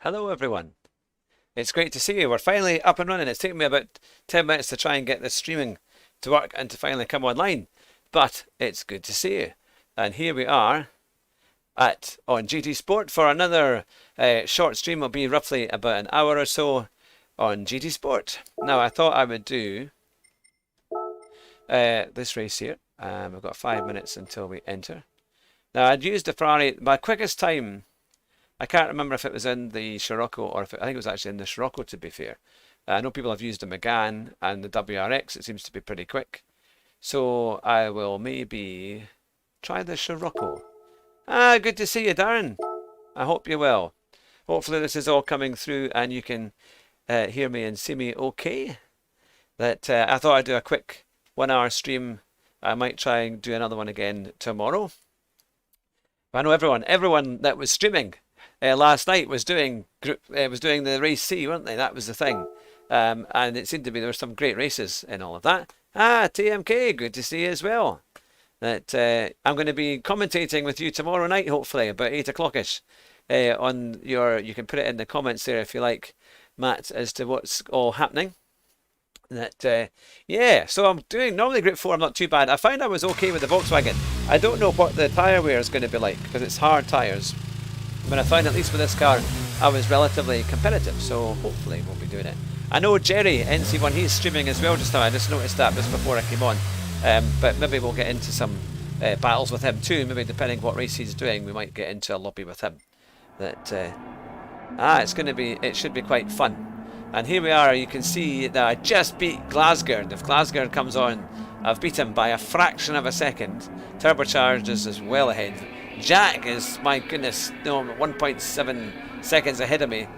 Hello everyone. It's great to see you. We're finally up and running. It's taken me about 10 minutes to try and get this streaming to work and to finally come online. But it's good to see you. And here we are on GT Sport for another short stream. Will be roughly about an hour or so on GT Sport. Now I thought I would do this race here. We've got 5 minutes until we enter. Now I'd used the Ferrari. My quickest time, I can't remember if it was in the Scirocco or I think it was actually in the Scirocco, to be fair. I know people have used the Megane and the WRX. It seems to be pretty quick. So I will maybe try the Scirocco. Good to see you, Darren. I hope you're well. Hopefully this is all coming through and you can hear me and see me okay. I thought I'd do a quick 1 hour stream. I might try and do another one again tomorrow. But I know everyone that was streaming last night was doing the race C, weren't they? That was the thing. And it seemed to be there were some great races in all of that. TMK, good to see you as well. I'm going to be commentating with you tomorrow night, hopefully, about 8 o'clock-ish. You can put it in the comments there if you like, Matt, as to what's all happening. Yeah, so I'm doing normally Group 4, I'm not too bad. I found I was okay with the Volkswagen. I don't know what the tyre wear is going to be like, because it's hard tyres. But I found at least with this car, I was relatively competitive, so hopefully we'll be doing it. I know Jerry, NC1, he's streaming as well just now. I just noticed that just before I came on. But maybe we'll get into some battles with him too. Maybe depending what race he's doing, we might get into a lobby with him. It should be quite fun. And here we are, you can see that I just beat Glasgow. If Glasgow comes on, I've beat him by a fraction of a second. Turbocharged is well ahead. Jack is, my goodness, 1.7 seconds ahead of me.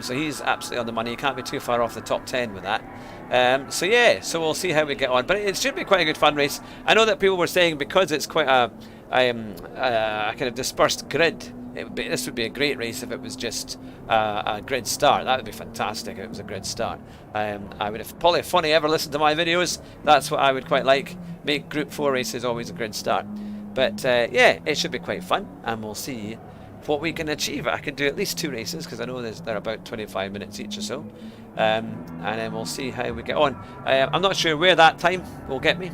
So he's absolutely on the money. He can't be too far off the top 10 with that. So we'll see how we get on. But it should be quite a good fun race. I know that people were saying because it's quite a kind of dispersed grid, this would be a great race if it was just a grid start. That would be fantastic if it was a grid start. I would have probably, if Funny ever listened to my videos, that's what I would quite like. Make Group 4 races always a grid start. But yeah, it should be quite fun, and we'll see what we can achieve. I can do at least 2 races because I know they're about 25 minutes each or so, and then we'll see how we get on. I'm not sure where that time will get me.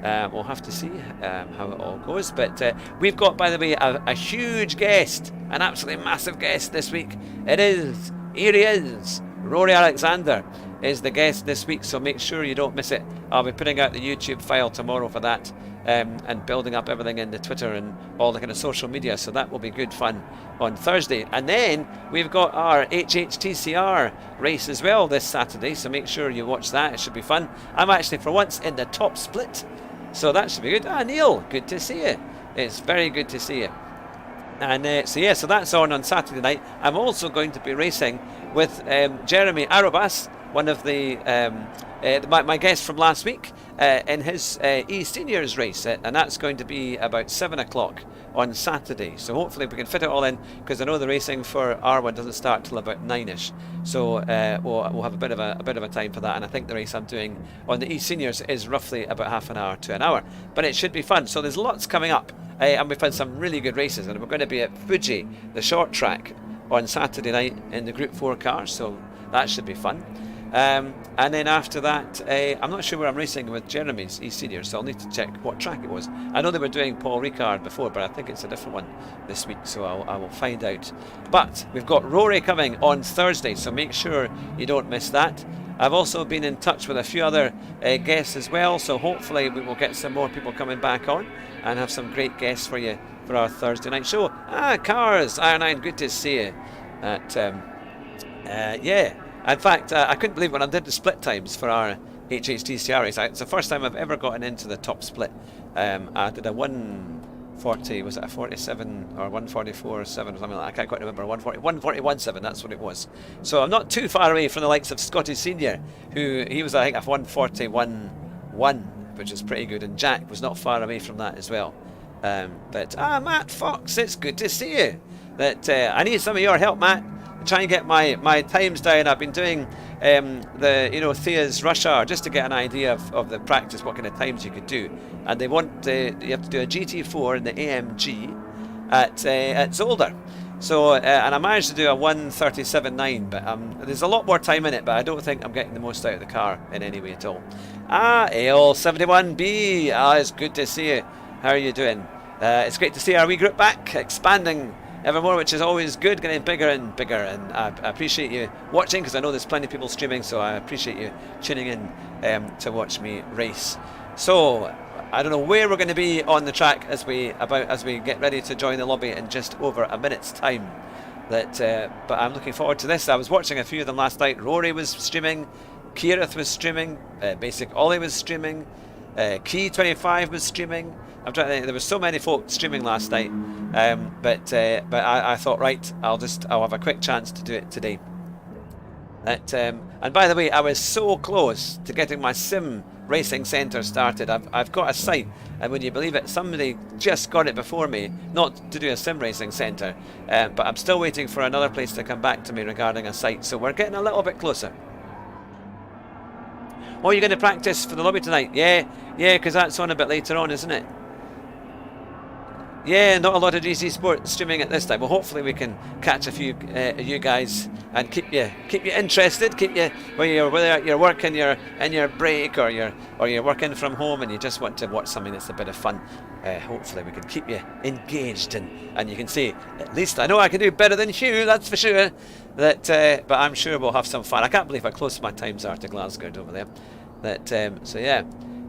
We'll have to see how it all goes. But we've got, by the way, a huge guest, an absolutely massive guest this week. Here he is, Rory Alexander is the guest this week, so make sure you don't miss it. I'll be putting out the YouTube file tomorrow for that, and building up everything in the Twitter and all the kind of social media, so that will be good fun on Thursday. And then we've got our HHTCR race as well this Saturday, so make sure you watch that. It should be fun. I'm actually for once in the top split, so that should be good. Neil, good to see you. It's very good to see you. And so that's on Saturday night. I'm also going to be racing with Jeremy Arobas, one of my guest from last week, in his E-Seniors race, and that's going to be about 7 o'clock on Saturday. So hopefully we can fit it all in, because I know the racing for R1 doesn't start till about 9ish. So we'll have a bit of a time for that. And I think the race I'm doing on the E-Seniors is roughly about half an hour to an hour. But it should be fun. So there's lots coming up, and we've had some really good races. And we're going to be at Fuji, the short track, on Saturday night in the Group 4 car. So that should be fun. And then after that, I'm not sure where I'm racing with Jeremy's E-Senior, so I'll need to check what track it was. I know they were doing Paul Ricard before, but I think it's a different one this week, so I will find out. But we've got Rory coming on Thursday, so make sure you don't miss that. I've also been in touch with a few other guests as well, so hopefully we will get some more people coming back on and have some great guests for you for our Thursday night show. Cars, Iron, good to see you. Yeah. In fact, I couldn't believe when I did the split times for our HHTCR race. It's the first time I've ever gotten into the top split. I did a 140, was it a 47 or 144.7 or something like that? I can't quite remember. 141.7, that's what it was. So I'm not too far away from the likes of Scotty Senior, he was, I think, a 141.1, which is pretty good, and Jack was not far away from that as well. Matt Fox, it's good to see you. I need some of your help, Matt. Try and get my times down. I've been doing Thea's rush hour just to get an idea of the practice, what kind of times you could do. And they want you have to do a GT4 in the AMG at Zolder. So, and I managed to do a 1:37.9, but there's a lot more time in it, but I don't think I'm getting the most out of the car in any way at all. AL71B, it's good to see you. How are you doing? It's great to see our wee group back, expanding evermore, which is always good, getting bigger and bigger, and I appreciate you watching, because I know there's plenty of people streaming, so I appreciate you tuning in to watch me race. So, I don't know where we're going to be on the track as we get ready to join the lobby in just over a minute's time. But I'm looking forward to this. I was watching a few of them last night. Rory was streaming, Kierith was streaming, Basic Ollie was streaming, Key25 was streaming. I'm trying to think, there was so many folk streaming last night, but I thought, right, I'll have a quick chance to do it today. And by the way, I was so close to getting my sim racing centre started. I've got a site, and would you believe it, somebody just got it before me, not to do a sim racing centre, but I'm still waiting for another place to come back to me regarding a site, so we're getting a little bit closer. Oh, you're going to practice for the lobby tonight? Yeah, because that's on a bit later on, isn't it? Yeah, not a lot of GC Sport streaming at this time. Well, hopefully we can catch a few you guys and keep you interested, keep you whether you're working in your break or you're working from home and you just want to watch something that's a bit of fun. Hopefully we can keep you engaged and you can see, at least I know I can do better than Hugh, that's for sure. But I'm sure we'll have some fun. I can't believe how close my times are to Glasgow over there. So yeah.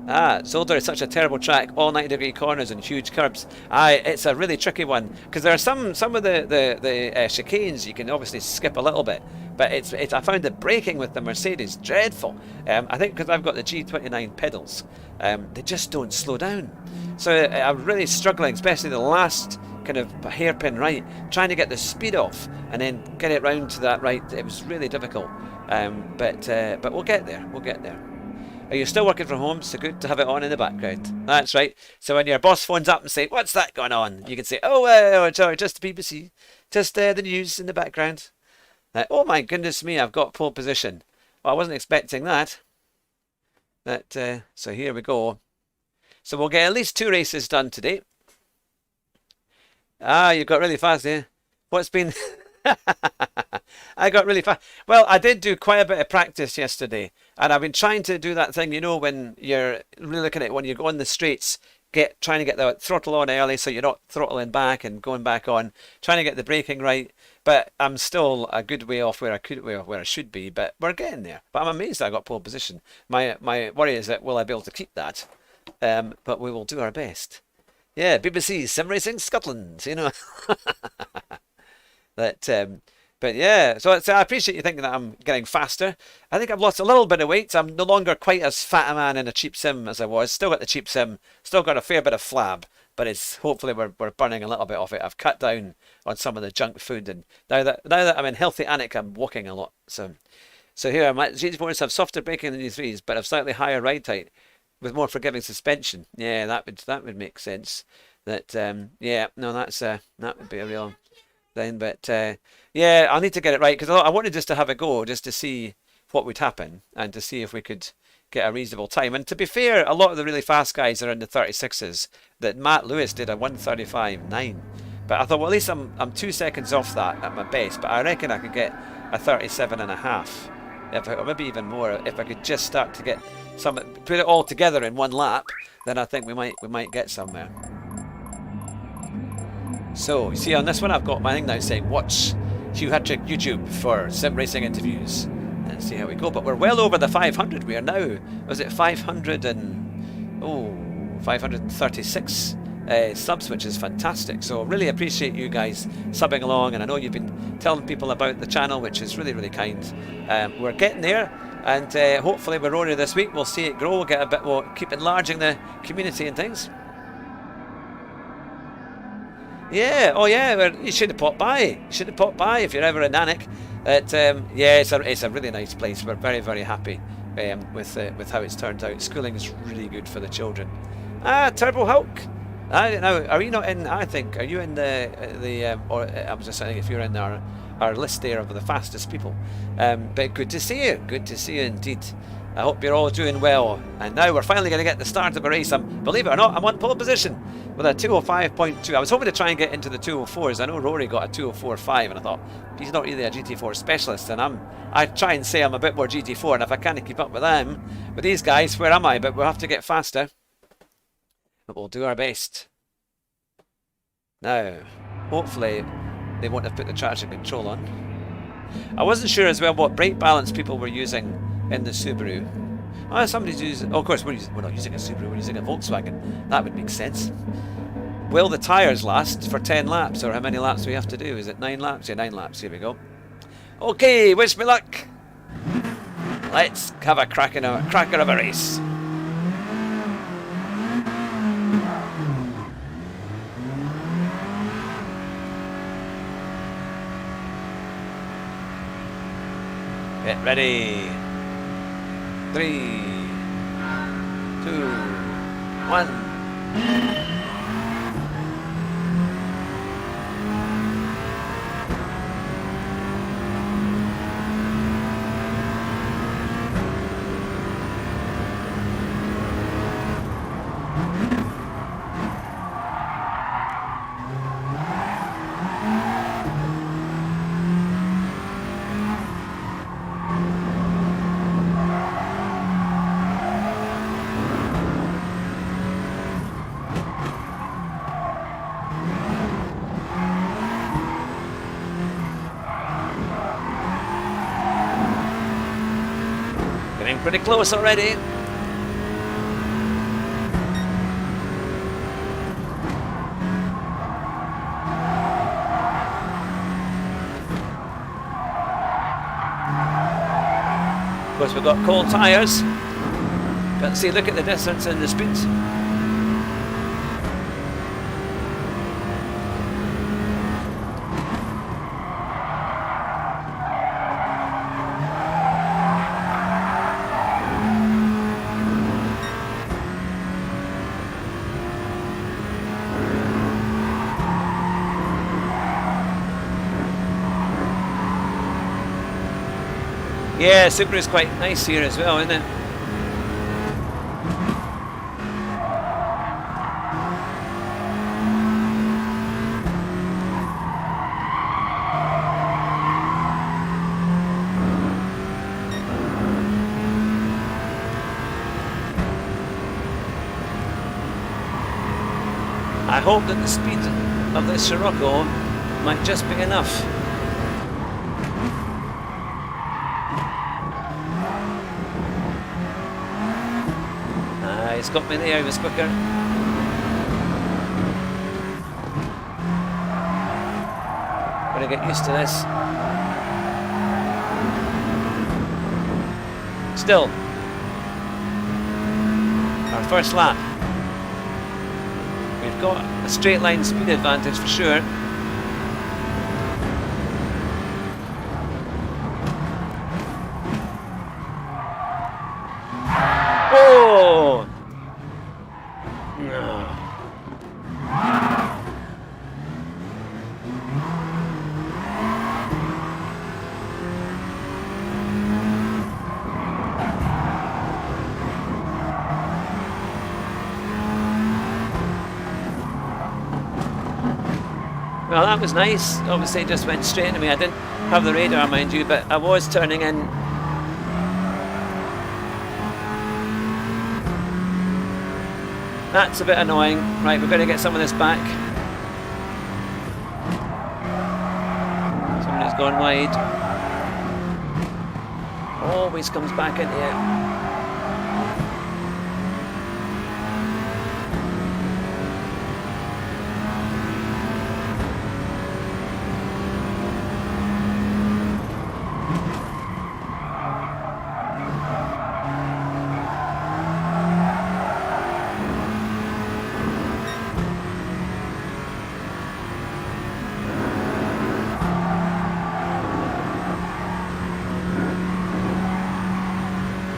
Zolder is such a terrible track, all 90-degree corners and huge curbs. It's a really tricky one, because there are some of the chicanes you can obviously skip a little bit, but I found the braking with the Mercedes dreadful. I think because I've got the G29 pedals, they just don't slow down. So I'm really struggling, especially the last kind of hairpin right, trying to get the speed off and then get it round to that right. It was really difficult, but we'll get there. We'll get there. Are you still working from home? So good to have it on in the background. That's right. So when your boss phones up and say, "What's that going on?" you can say, "Oh, sorry, just the BBC, just the news in the background." Oh my goodness me, I've got pole position. Well, I wasn't expecting that. So here we go. So we'll get at least 2 races done today. You got really fast here. What's been... I got really fast. Well, I did do quite a bit of practice yesterday, and I've been trying to do that thing, you know, when you're really looking at when you go on the straights, trying to get the throttle on early so you're not throttling back and going back on, trying to get the braking right. But I'm still a good way off where I should be, but we're getting there. But I'm amazed I got pole position. My worry is that will I be able to keep that? But we will do our best. Yeah, BBC Sim Racing Scotland, you know. But yeah, so I appreciate you thinking that I'm getting faster. I think I've lost a little bit of weight. I'm no longer quite as fat a man in a cheap sim as I was. Still got the cheap sim, still got a fair bit of flab, but it's hopefully we're burning a little bit off it. I've cut down on some of the junk food, and now that I'm in healthy Anik, I'm walking a lot. So here, my GT4s have softer braking than the E3s, but have slightly higher ride height with more forgiving suspension. Yeah, that would make sense. Yeah, no, that would be a real thing. But yeah, I'll need to get it right, because I wanted just to have a go, just to see what would happen and to see if we could get a reasonable time. And to be fair, a lot of the really fast guys are in the 36s. That Matt Lewis did a 1:35.9, but I thought, well, at least I'm 2 seconds off that at my best. But I reckon I could get a 37.5, or maybe even more, if I could just start to get put it all together in one lap. Then I think we might get somewhere. So you see, on this one I've got my thing now saying watch Hugh Hattrick YouTube for sim racing interviews, and see how we go. But we're well over the 500. We are now, was it 536 subs, which is fantastic. So really appreciate you guys subbing along, and I know you've been telling people about the channel, which is really, really kind. We're getting there, and hopefully with Rory this week we'll see it grow. We'll get a bit more, keep enlarging the community and things. Yeah, oh yeah, you should have popped by. You should have popped by if you're ever in Anik. Yeah, it's a really nice place. We're very, very happy with how it's turned out. Schooling is really good for the children. Turbo Hulk. I don't know. Are you not in? I think. Are you in or I was just saying if you're in our list there of the fastest people. But good to see you. Good to see you indeed. I hope you're all doing well. And now we're finally going to get the start of a race. Believe it or not, I'm on pole position. with a 205.2. I was hoping to try and get into the 204s. I know Rory got a 204.5, and I thought he's not really a GT4 specialist, and I try and say I'm a bit more GT4, and if I can't keep up with them, with these guys, where am I? But we'll have to get faster. But we'll do our best. Now, hopefully, they won't have put the traction control on. I wasn't sure as well what brake balance people were using in the Subaru. Oh, somebody's using... Oh, of course, we're not using a Subaru, we're using a Volkswagen. That would make sense. Will the tyres last for 10 laps, or how many laps do we have to do? Is it 9 laps? Yeah, 9 laps. Here we go. Okay, wish me luck. Let's have a cracker of a race. Get ready. 3, 2, 1. Pretty close already. Of course, we've got cold tyres. But see, look at the distance and the speeds. Yeah, Subaru's quite nice here as well, isn't it? I hope that the speed of this Scirocco might just be enough. He's got me there, he was quicker. Gotta get used to this. Still, our first lap. We've got a straight line speed advantage for sure. Oh! No. Well, that was nice. Obviously, it just went straight into me. I didn't have the radar, mind you, but I was turning in. That's a bit annoying. Right, we're going to get some of this back. Somebody's gone wide. Always comes back into it.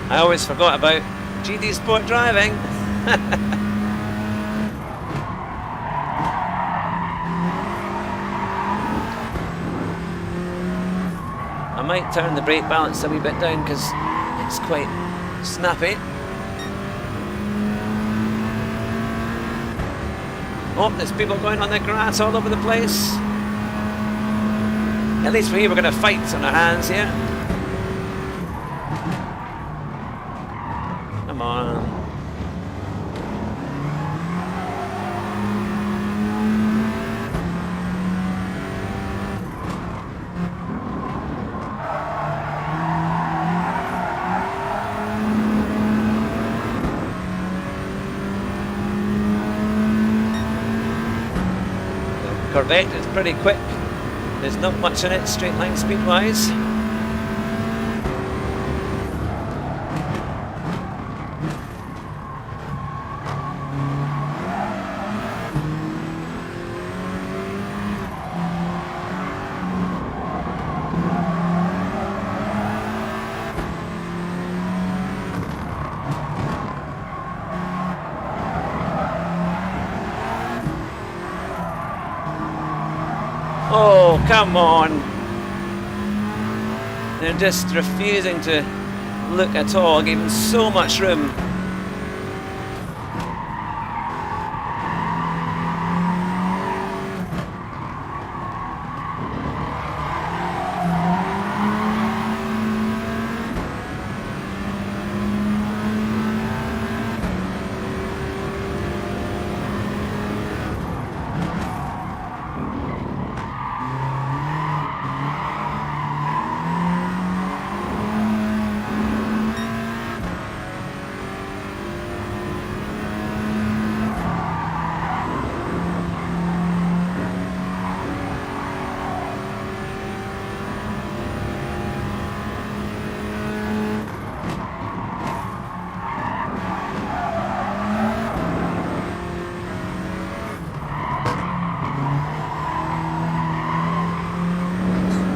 I always forgot about GT Sport driving. I might turn the brake balance a wee bit down because it's quite snappy. Oh, there's people going on the grass all over the place. At least we're going to fight on our hands here. Come on. The Corvette is pretty quick. There's not much in it, straight line speed wise. Oh, come on. They're just refusing to look at all, giving so much room.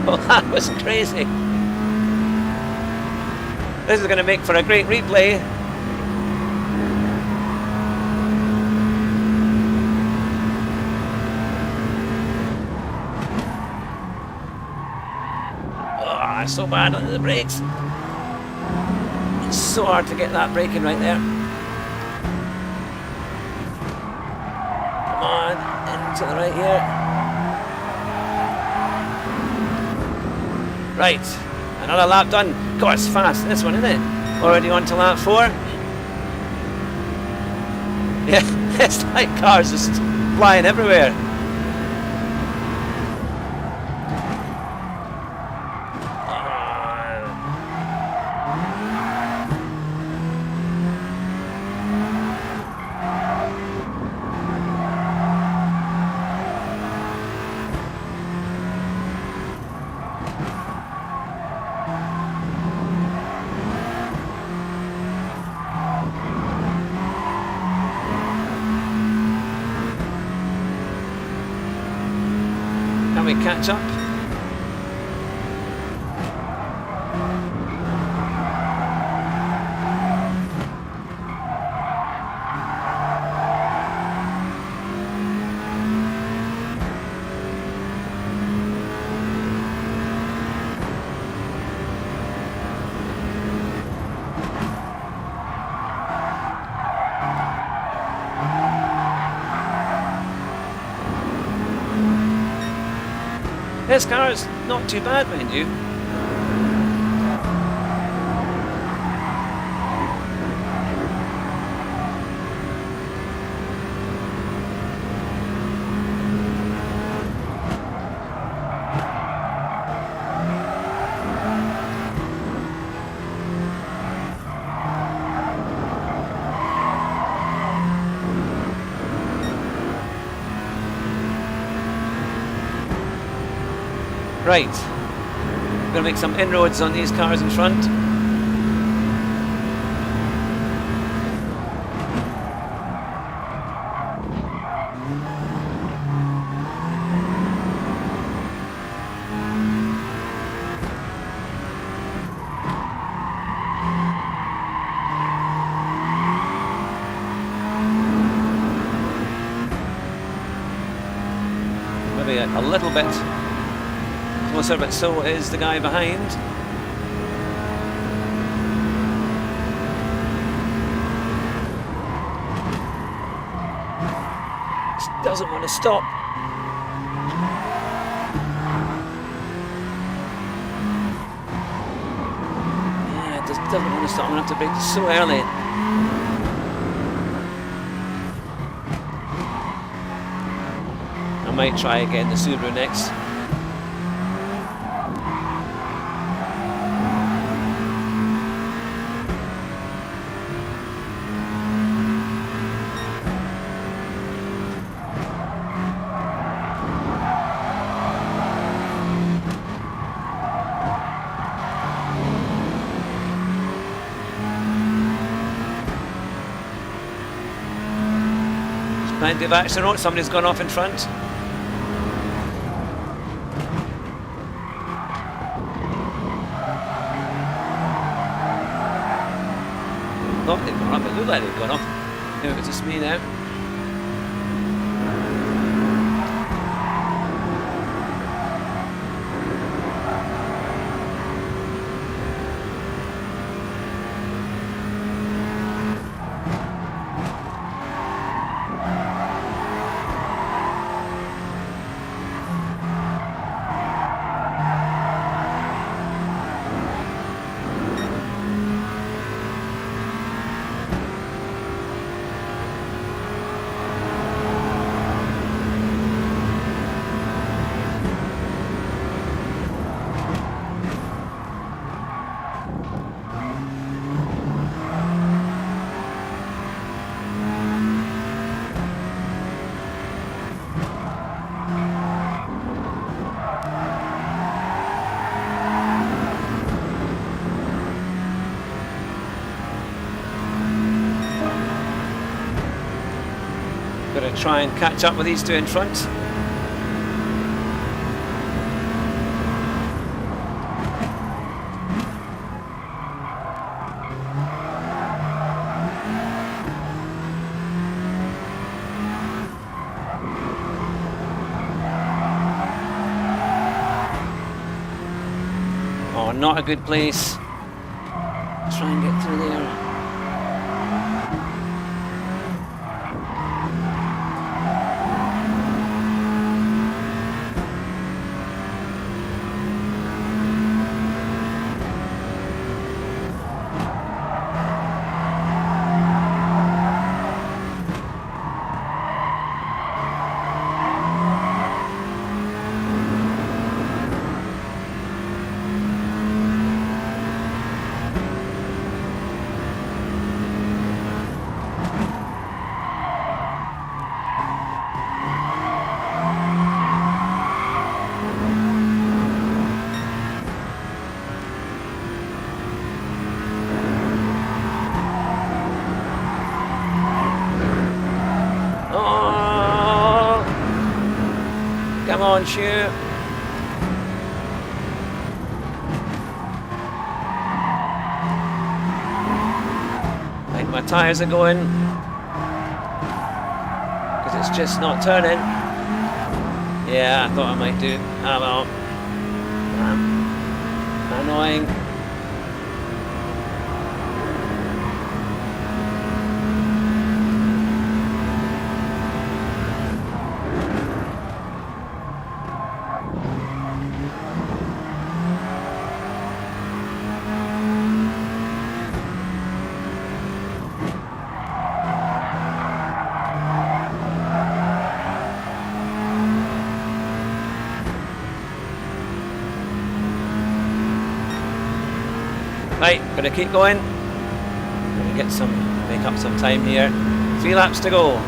Oh, that was crazy. This is going to make for a great replay. Oh, so bad under the brakes. It's so hard to get that braking right there. Come on, into the right here. Right, another lap done. God, it's fast, this one, isn't it? Already on to lap 4. Yeah, it's like cars just flying everywhere. Can we catch up? This car is not too bad, mind you. Right, I'm going to make some inroads on these cars in front. Maybe a little bit closer, but so is the guy behind. Doesn't want to stop. Yeah, it just doesn't want to stop. I'm going to have to brake so early. I might try again the Subaru next. Plenty of action. Oh, somebody's gone off in front. Oh, they've gone up. It looked like they've gone off. Maybe it's just me now. Got to try and catch up with these two in front. Oh, not a good place. Try and get through there. Come on, shoot. I think my tyres are going because it's just not turning. Yeah, I thought I might do. Ah, well. Annoying. Right, gonna keep going. Gonna make up some time here. 3 laps to go.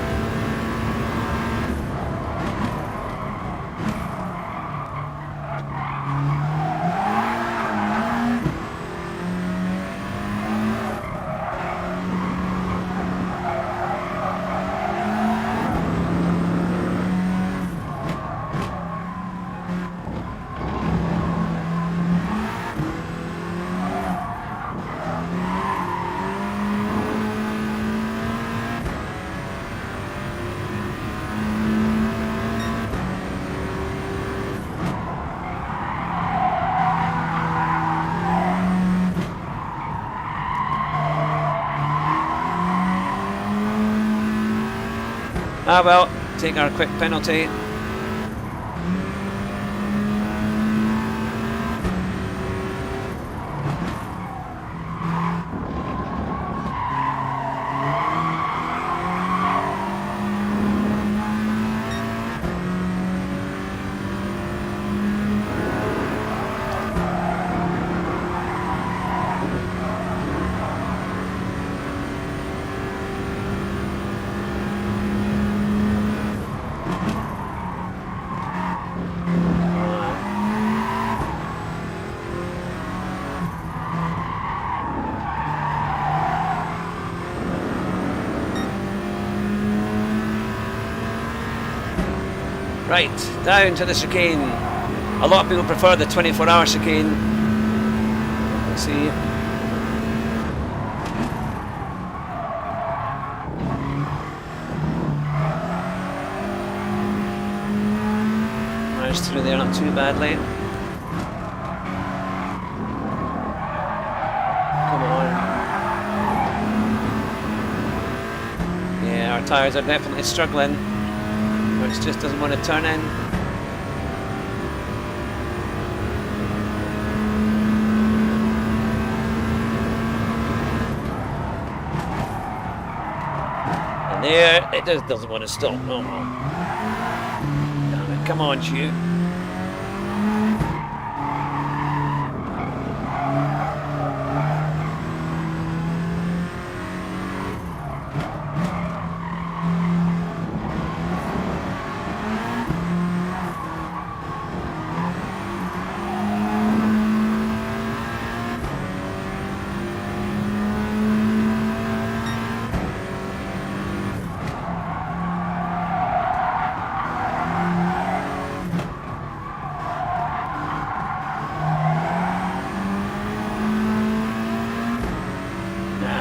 Ah well, take our quick penalty. Right, down to the chicane. A lot of people prefer the 24-hour chicane. Let's see. Managed through there not too badly. Come on. Yeah, our tyres are definitely struggling. Which just doesn't want to turn in. And there, it just doesn't want to stop. Oh, damn it, come on, Hugh.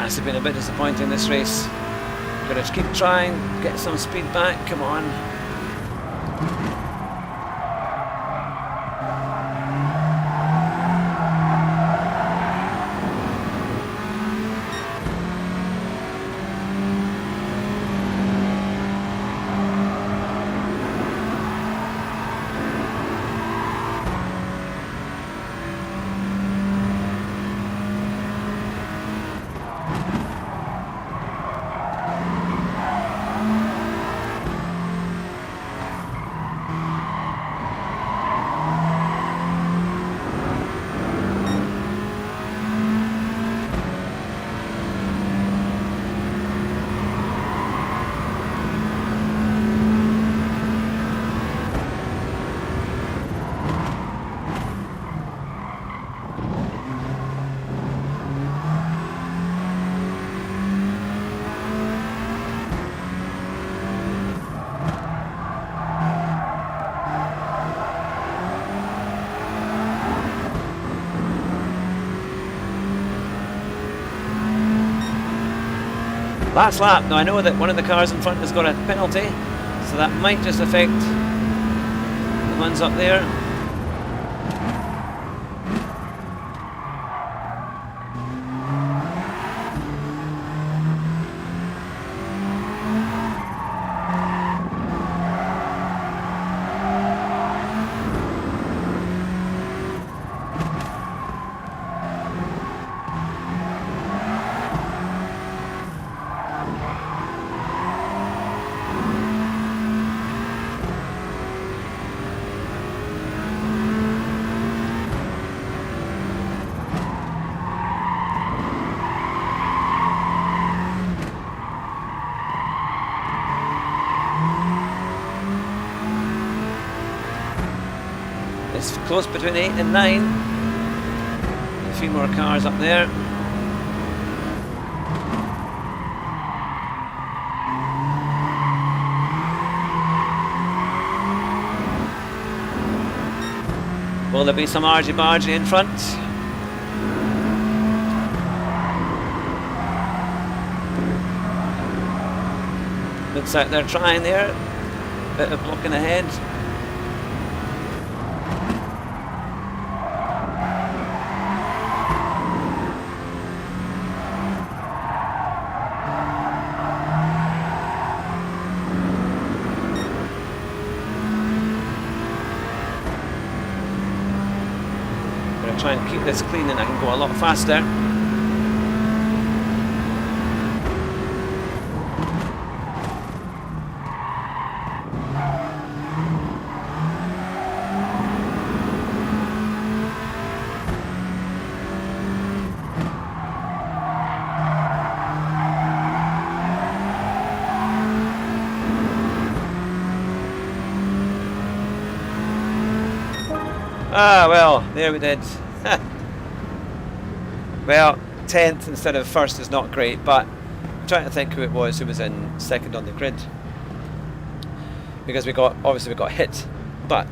It's been a bit disappointing this race. Gotta keep trying, get some speed back, come on. Last lap. Now I know that one of the cars in front has got a penalty, so that might just affect the ones up there. It's close between 8 and 9. A few more cars up there. Will there be some argy-bargy in front? Looks like they're trying there. Bit of blocking ahead. I'll try and keep this clean and I can go a lot faster. Ah, well, there we did. Well, 10th instead of 1st is not great, but I'm trying to think who it was who was in 2nd on the grid. Because obviously we got hit, but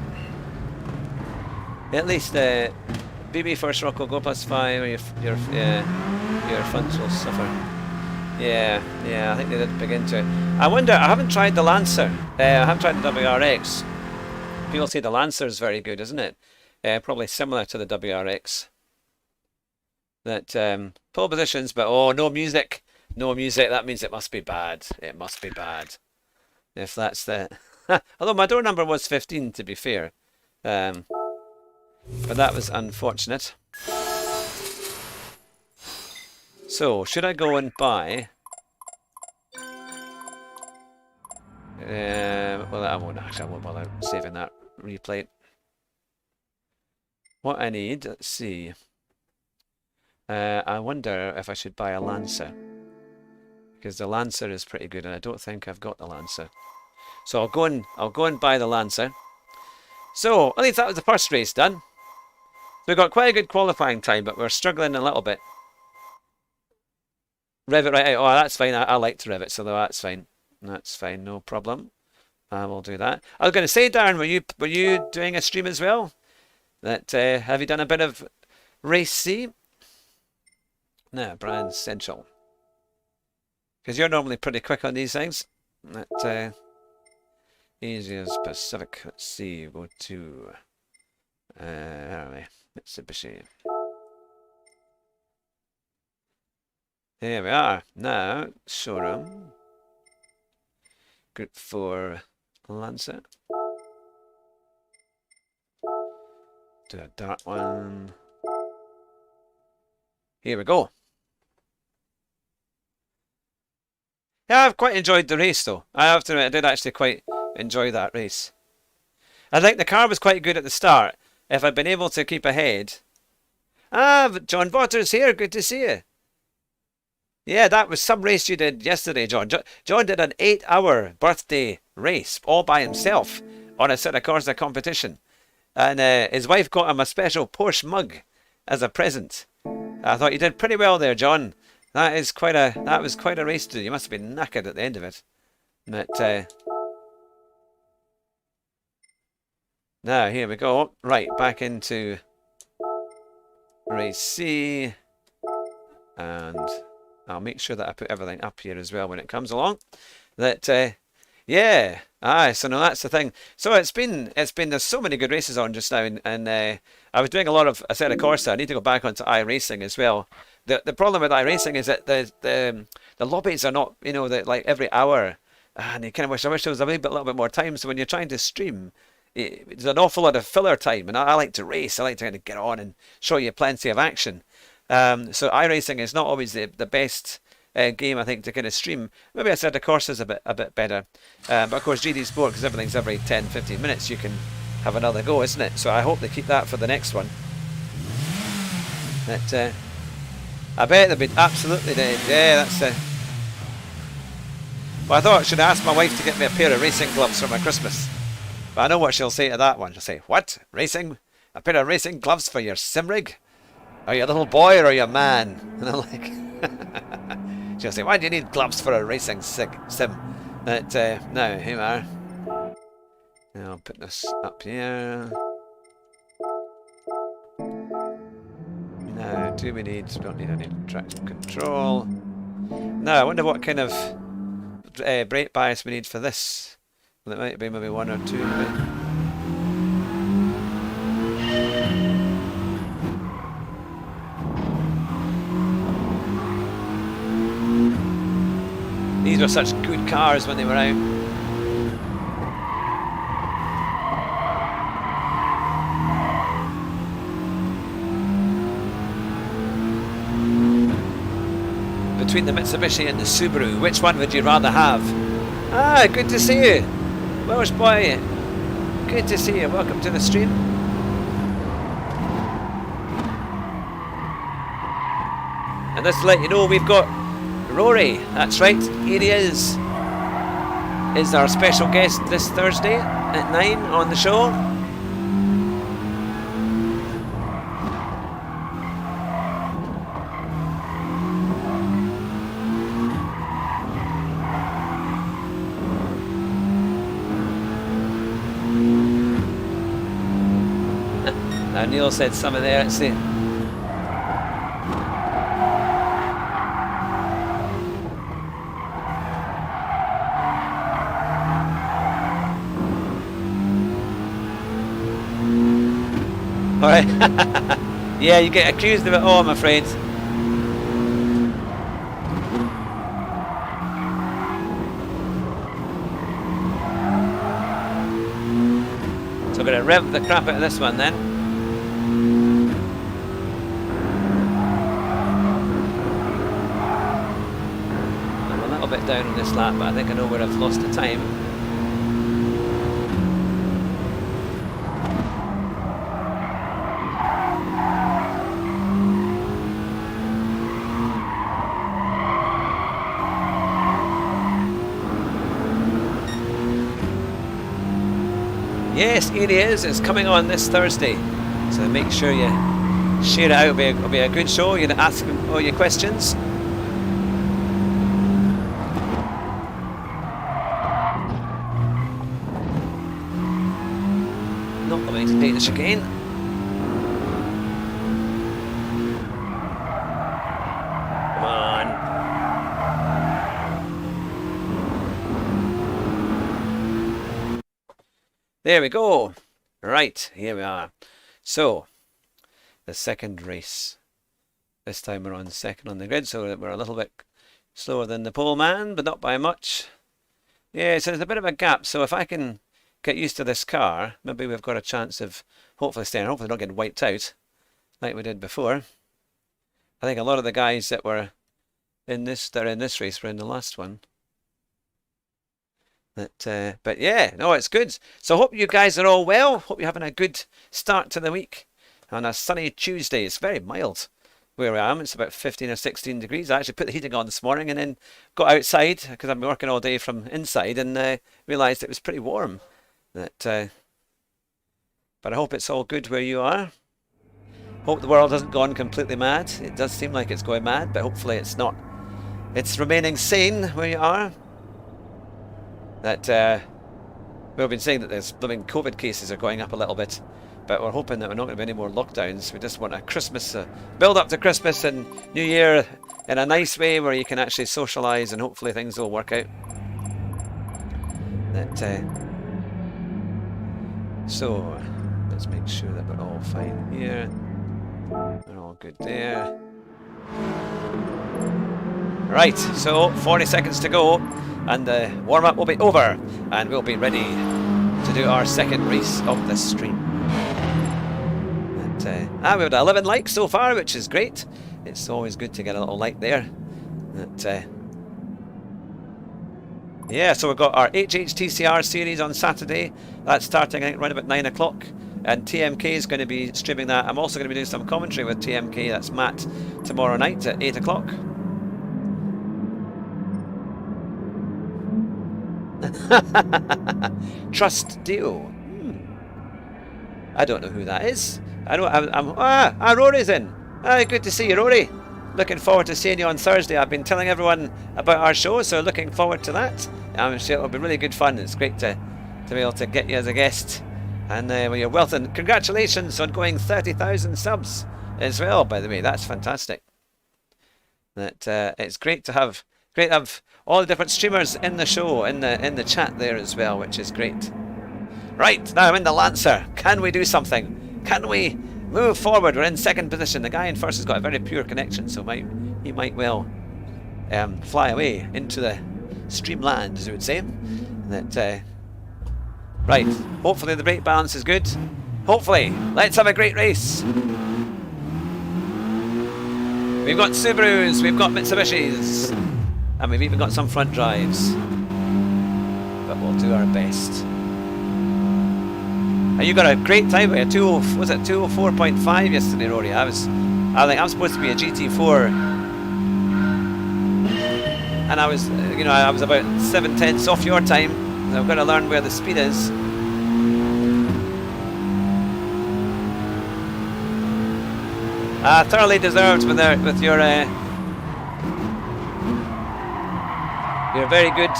at least BB first Rocco, go +5, or your funds will suffer. Yeah, I think they did begin to. I wonder, I haven't tried the Lancer. I haven't tried the WRX. People say the Lancer is very good, isn't it? Probably similar to the WRX. That pole positions, but oh, no music. No music, that means it must be bad. It must be bad. If that's the... Although my door number was 15, to be fair. But that was unfortunate. So, should I go and buy... well, I won't bother saving that replay. What I need, let's see. I wonder if I should buy a Lancer. Because the Lancer is pretty good, and I don't think I've got the Lancer. So I'll go and buy the Lancer. So, at least that was the first race done. We got quite a good qualifying time, but we're struggling a little bit. Rev it right out. Oh, that's fine. I like to rev it, so that's fine. That's fine, no problem. I will do that. I was going to say, Darren, were you doing a stream as well? That have you done a bit of race C? No, Brian Central. Because you're normally pretty quick on these things. That easy as Pacific. Let's see. Go to where are we? Mitsubishi. Here we are. Now showroom. Group 4 Lancer. Do a dark one. Here we go. Yeah, I've quite enjoyed the race though. I have to admit, I did actually quite enjoy that race. I think the car was quite good at the start. If I'd been able to keep ahead. Ah, John Botter's here. Good to see you. Yeah, that was some race you did yesterday, John. John did an 8-hour birthday race all by himself on a Assetto Corsa competition. And his wife got him a special Porsche mug as a present. I thought you did pretty well there, John. That was quite a race to do. You must have been knackered at the end of it. But now here we go. Right, back into race C, and I'll make sure that I put everything up here as well when it comes along. That yeah. So no, that's the thing. So it's been there's so many good races on just now, and I was doing a lot of Assetto Corsa. I need to go back onto iRacing as well. The problem with iRacing is that the lobbies are not, like every hour, and you kind of I wish there was a little bit more time. So when you're trying to stream, there's an awful lot of filler time, and I like to race. I like to kind of get on and show you plenty of action. So iRacing is not always the best game, I think, to kind of stream. Maybe I said the course is a bit better, but of course GD Sport, because everything's every 10-15 minutes, you can have another go, isn't it? So I hope they keep that for the next one. But I bet they'll be absolutely dead. Yeah, that's well, I thought I should ask my wife to get me a pair of racing gloves for my Christmas, but I know what she'll say to that one. She'll say, "What? Racing? A pair of racing gloves for your sim rig? Are you a little boy or are you a man?" And I'm like, she'll say, "Why do you need gloves for a racing sim?" But now, here we are. And I'll put this up here. Now, do we don't need any traction control. Now, I wonder what kind of brake bias we need for this. Well, it might be maybe 1 or 2 maybe. These were such good cars when they were out. between the Mitsubishi and the Subaru. Which one would you rather have? Ah, good to see you. Welsh boy. Good to see you. Welcome to the stream. And just to let you know, we've got Rory. That's right, here he is our special guest this Thursday at 9 on the show. Neil said something there, let's see. Alright. Yeah, you get accused of it all, I'm afraid. So I'm going to rev the crap out of this one then. Down on this lap, but I think I know where I've lost the time. Yes, here he is. It's coming on this Thursday, so make sure you share it out. It'll be a good show. You can ask him all your questions. Danish again. Come on. There we go. Right, here we are. So, the second race. This time we're on second on the grid, so we're a little bit slower than the pole man, but not by much. Yeah, so there's a bit of a gap, so if I can get used to this car, maybe we've got a chance of hopefully staying, hopefully not getting wiped out like we did before. I think a lot of the guys that were in this, they're in this race, were in the last one. But yeah, no, it's good. So hope you guys are all well. Hope you're having a good start to the week on a sunny Tuesday. It's very mild where I am. It's about 15 or 16 degrees. I actually put the heating on this morning and then got outside because I've been working all day from inside and realised it was pretty warm. But I hope it's all good where you are. Hope the world hasn't gone completely mad. It does seem like it's going mad, but hopefully it's not. It's remaining sane where you are. We've been saying that there's blooming COVID cases are going up a little bit, but we're hoping that we're not going to be any more lockdowns. We just want a Christmas, build up to Christmas and New Year in a nice way where you can actually socialise and hopefully things will work out. So, let's make sure that we're all fine here. We're all good there. Right, so 40 seconds to go and the warm-up will be over and we'll be ready to do our second race of the stream. We've had 11 likes so far, which is great. It's always good to get a little like there. Yeah, so we've got our HHTCR series on Saturday. That's starting, I think, around about 9 o'clock. And TMK is going to be streaming that. I'm also going to be doing some commentary with TMK. That's Matt tomorrow night at 8 o'clock. Trust Dio. I don't know who that is. I know. Rory's in. Good to see you, Rory. Looking forward to seeing you on Thursday. I've been telling everyone about our show, so looking forward to that. I'm sure it'll be really good fun. It's great to be able to get you as a guest. And well, you're welcome. Congratulations on going 30,000 subs as well, by the way. That's fantastic. It's great to have all the different streamers in the show, in the chat there as well, which is great. Right, now I'm in the Lancer. Can we do something? Can we move forward? We're in second position. The guy in first has got a very poor connection, so he might well fly away into the streamland, as we would say. Right, hopefully the brake balance is good. Hopefully. Let's have a great race. We've got Subarus, we've got Mitsubishis, and we've even got some front drives. But we'll do our best. And you got a great time by a 204.5 yesterday, Rory. I think I'm supposed to be a GT4, and I was about 7/10 off your time. So I've got to learn where the speed is. Thoroughly deserved with your you're very good.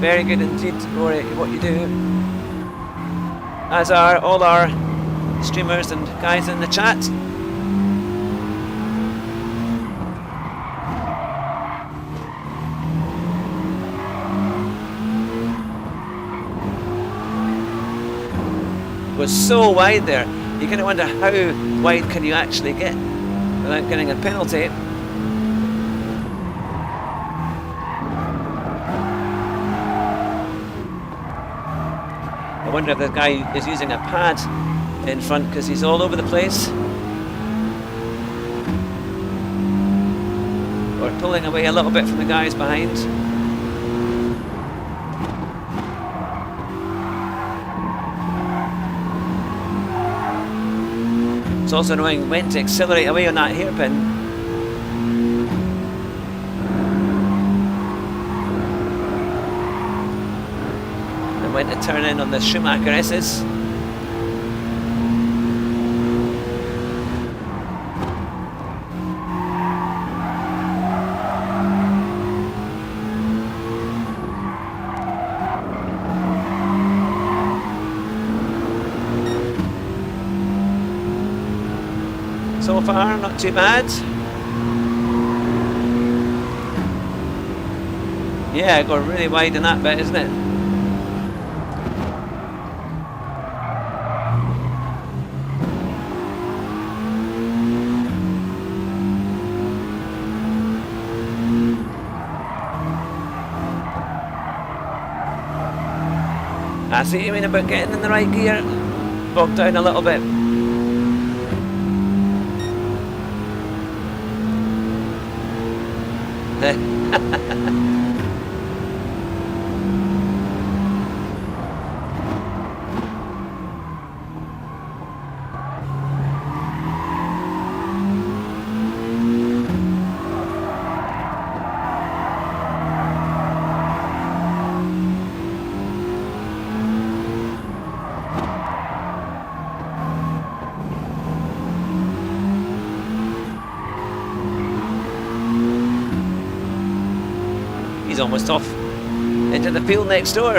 Very good indeed, Rory, what you do. As are all our streamers and guys in the chat. It was so wide there. You kind of wonder how wide can you actually get without getting a penalty. I wonder if the guy is using a pad in front because he's all over the place. Or pulling away a little bit from the guys behind. It's also knowing when to accelerate away on that hairpin. And when to turn in on the Schumacher S's. So far, not too bad. Yeah, got really wide in that bit, isn't it? I see what you mean about getting in the right gear. Bogged down a little bit. He's almost off into the field next door.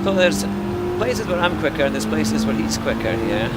So there's places where I'm quicker and there's places where he's quicker, yeah.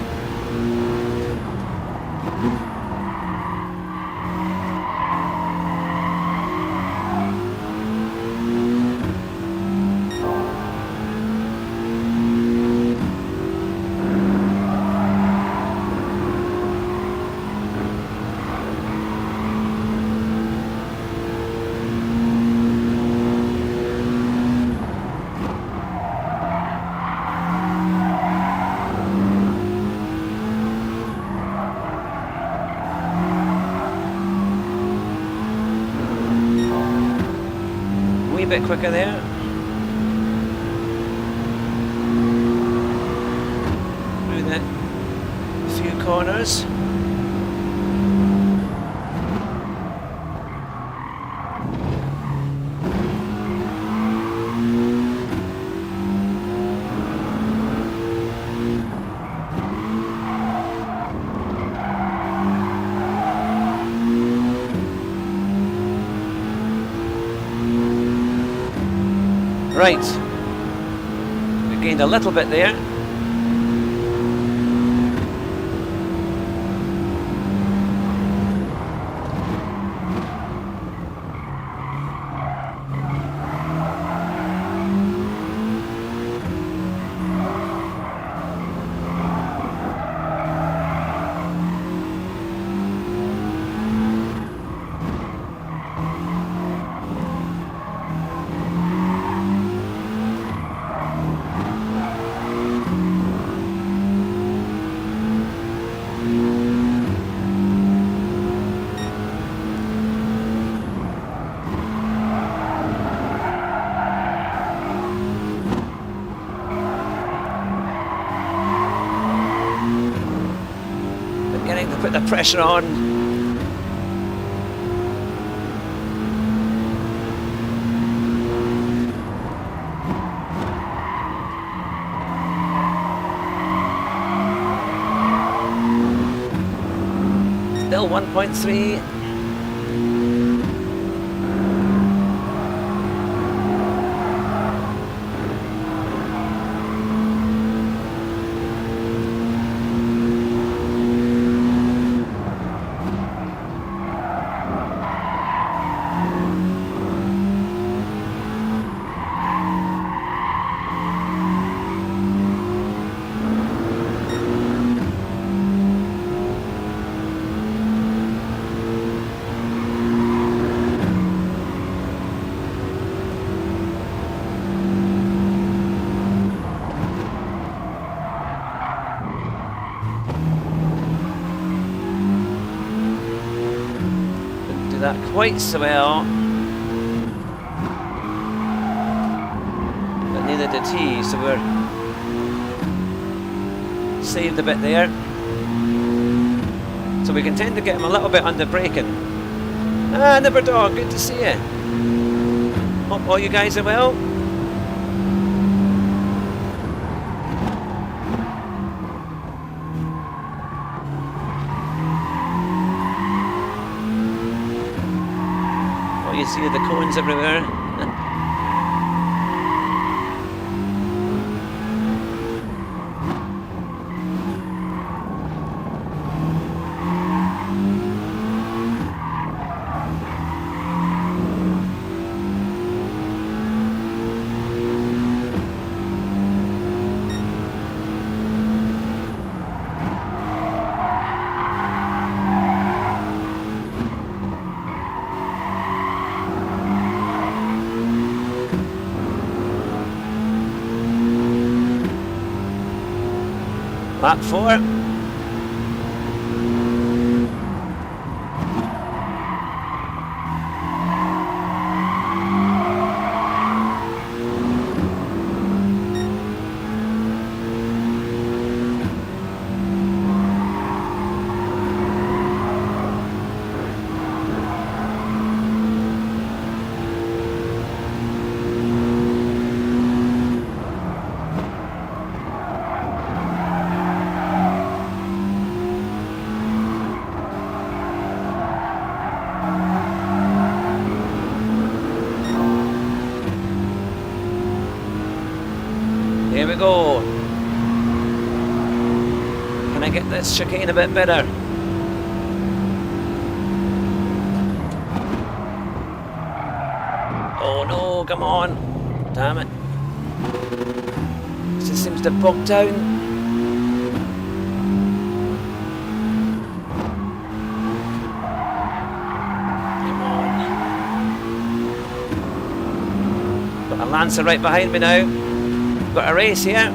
A bit quicker there. Through the few corners. Right, we gained a little bit there. put the pressure on. Still 1.3. That quite so well, but neither did he, so we're saved a bit there. So we can tend to get him a little bit under braking. Ah, Nibberdog, good to see you. Hope all you guys are well. You see the cones everywhere. Lap 4. Here we go. Can I get this chicane a bit better? Oh no, come on. Damn it. It just seems to bog down. Come on. Got a Lancer right behind me now. Got a race here.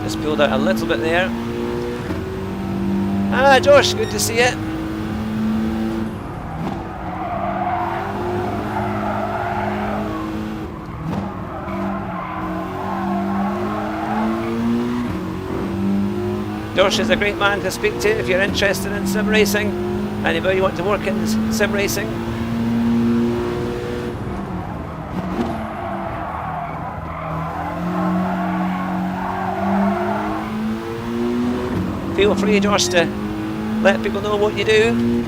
Just pulled out a little bit there. Ah, Josh, good to see you. Josh is a great man to speak to if you're interested in sim racing. Anybody want to work in sim racing? Feel free, Josh, to let people know what you do.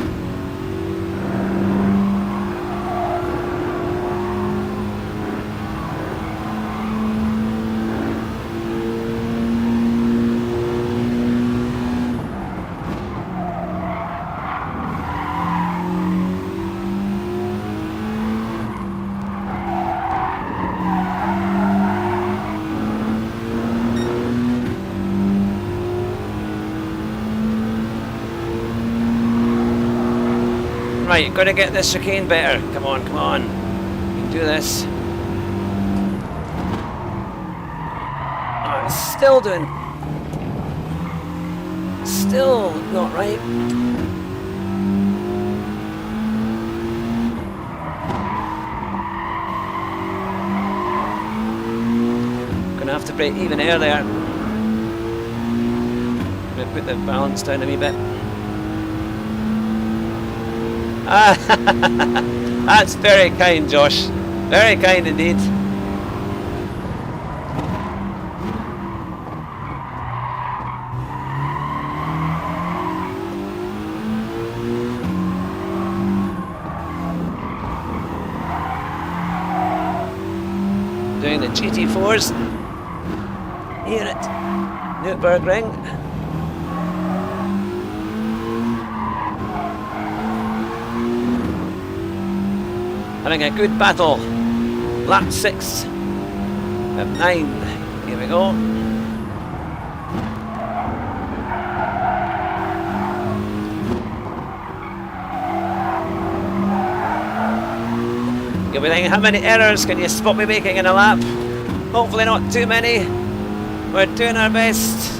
Right, you've got to get this chicane better. Come on, come on. You can do this. Oh, it's still doing... Still not right. Gonna have to brake even earlier. Gonna put the balance down a wee bit. That's very kind, Josh. Very kind indeed. Doing the GT4s here at Nürburgring. Having a good battle. Lap 6 of 9. Here we go. You'll be thinking, how many errors can you spot me making in a lap? Hopefully not too many. We're doing our best.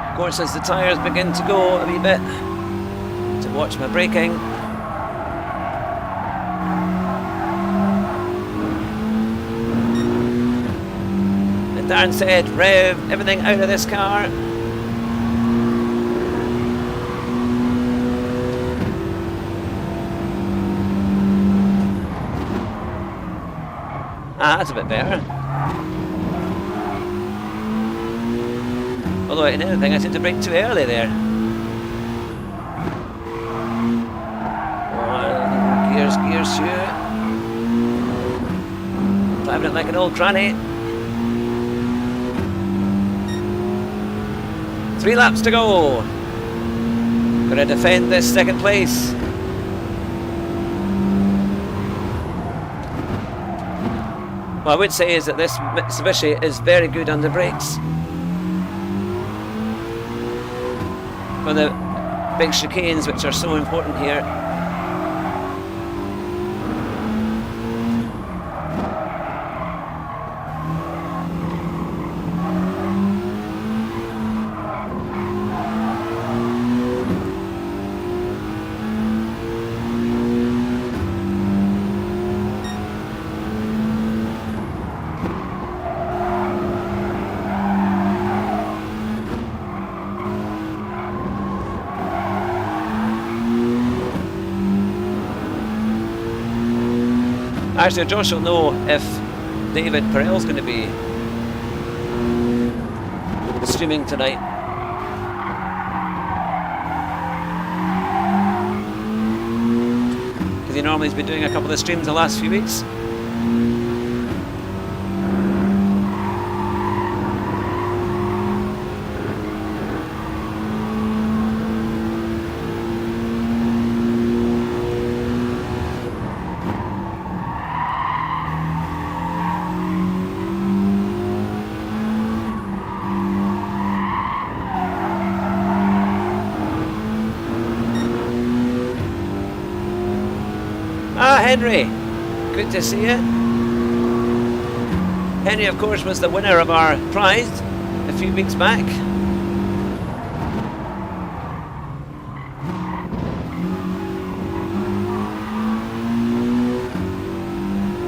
Of course, as the tyres begin to go a wee bit, to watch my braking. And Darren said, rev everything out of this car. Ah, that's a bit better. Although in anything I seem to brake too early there. One, gears here. Driving it like an old granny. 3 laps to go. Gonna defend this second place. What I would say is that this Mitsubishi is very good under brakes. For the big chicanes, which are so important here. Actually, Josh will know if David Perel's going to be streaming tonight. Because he normally has been doing a couple of streams the last few weeks. Henry, good to see you. Henry, of course, was the winner of our prize a few weeks back.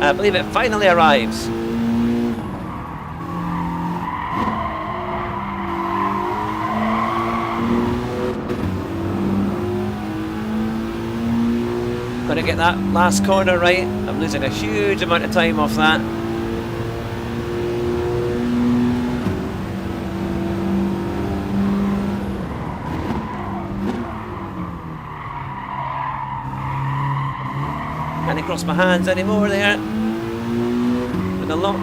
I believe it finally arrives. Got to get that last corner right. I'm losing a huge amount of time off that. Can't cross my hands anymore there. in the lock.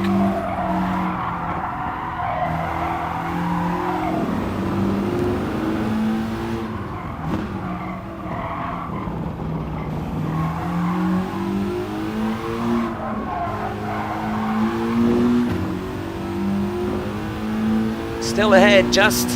Still ahead, just.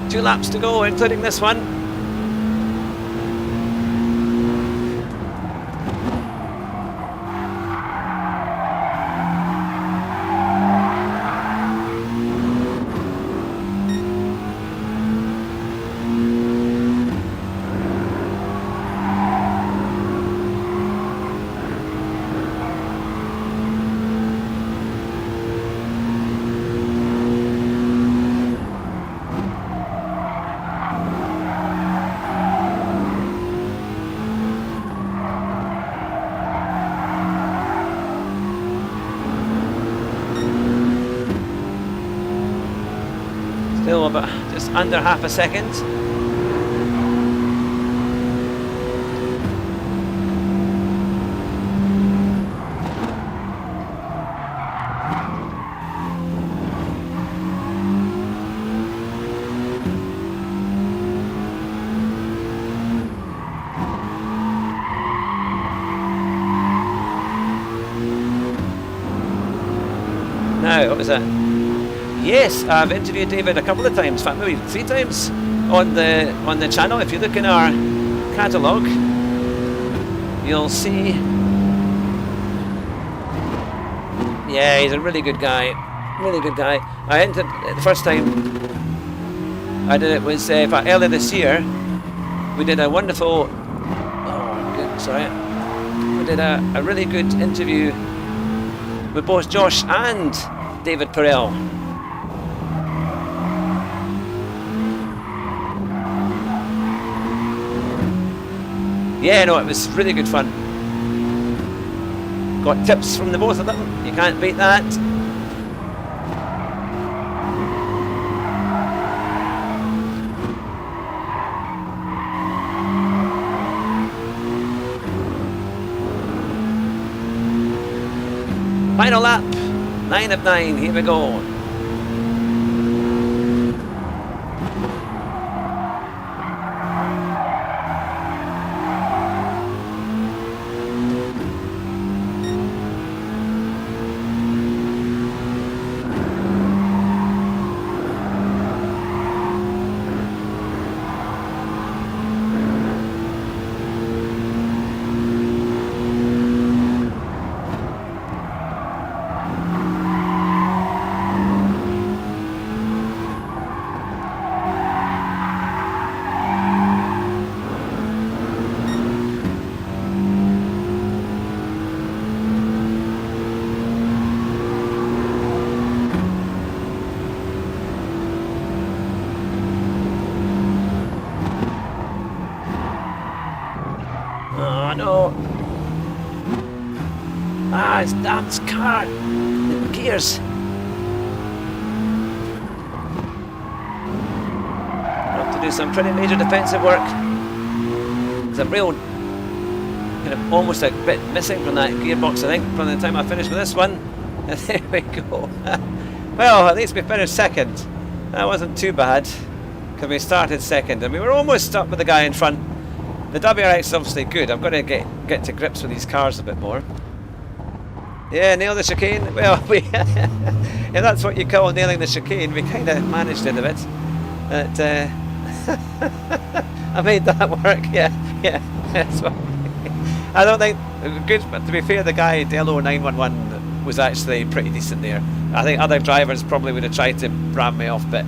Two laps to go, including this one. Still about just under half a second. Now, what was that? Yes, I've interviewed David a couple of times, in fact maybe 3 times on the channel. If you look in our catalogue, you'll see. Yeah, he's a really good guy. Really good guy. I entered the first time I did it was in fact earlier this year. We did a wonderful. Oh, good. Sorry. We did a really good interview with both Josh and David Perel. Yeah, no, it was really good fun. Got tips from the both of them. You can't beat that. Final lap, 9 of 9. Here we go. Oh no! Ah, it's damn car! The gears! I have to do some pretty major defensive work. There's a real kind of almost a bit missing from that gearbox, I think, from the time I finished with this one. And there we go. Well, at least we finished second. That wasn't too bad, because we started second and we were almost up with the guy in front. The WRX is obviously good. I've got to get to grips with these cars a bit more. Yeah, nail the chicane. Well, if that's what you call nailing the chicane, we kind of managed it a bit. But I made that work. Yeah. So, I don't think good. But to be fair, the guy Dello 911 was actually pretty decent there. I think other drivers probably would have tried to ram me off, but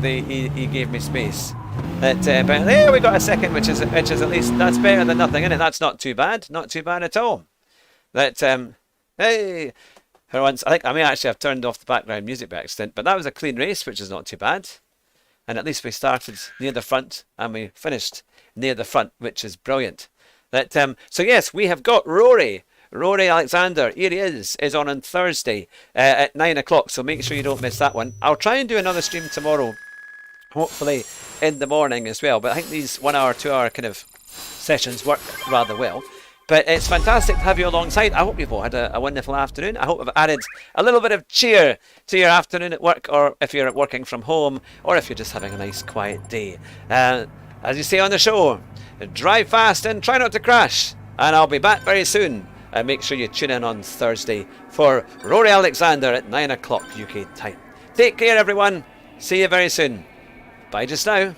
he gave me space. But there we got a second, which is at least that's better than nothing, isn't it? That's not too bad, not too bad at all. That hey, for once I think I may actually have turned off the background music by accident, but that was a clean race, which is not too bad. And at least we started near the front and we finished near the front, which is brilliant. That so yes, we have got Rory Rory Alexander, here he is on Thursday at 9 o'clock, so make sure you don't miss that one. I'll try and do another stream tomorrow, hopefully in the morning as well, but I think these 1 hour, 2 hour kind of sessions work rather well. But it's fantastic to have you alongside. I hope you've all had a wonderful afternoon. I hope I've added a little bit of cheer to your afternoon at work, or if you're working from home, or if you're just having a nice quiet day. As you say on the show, drive fast and try not to crash. And I'll be back very soon. Make sure you tune in on Thursday for Rory Alexander at 9 o'clock UK time. Take care, everyone. See you very soon. Bye just now.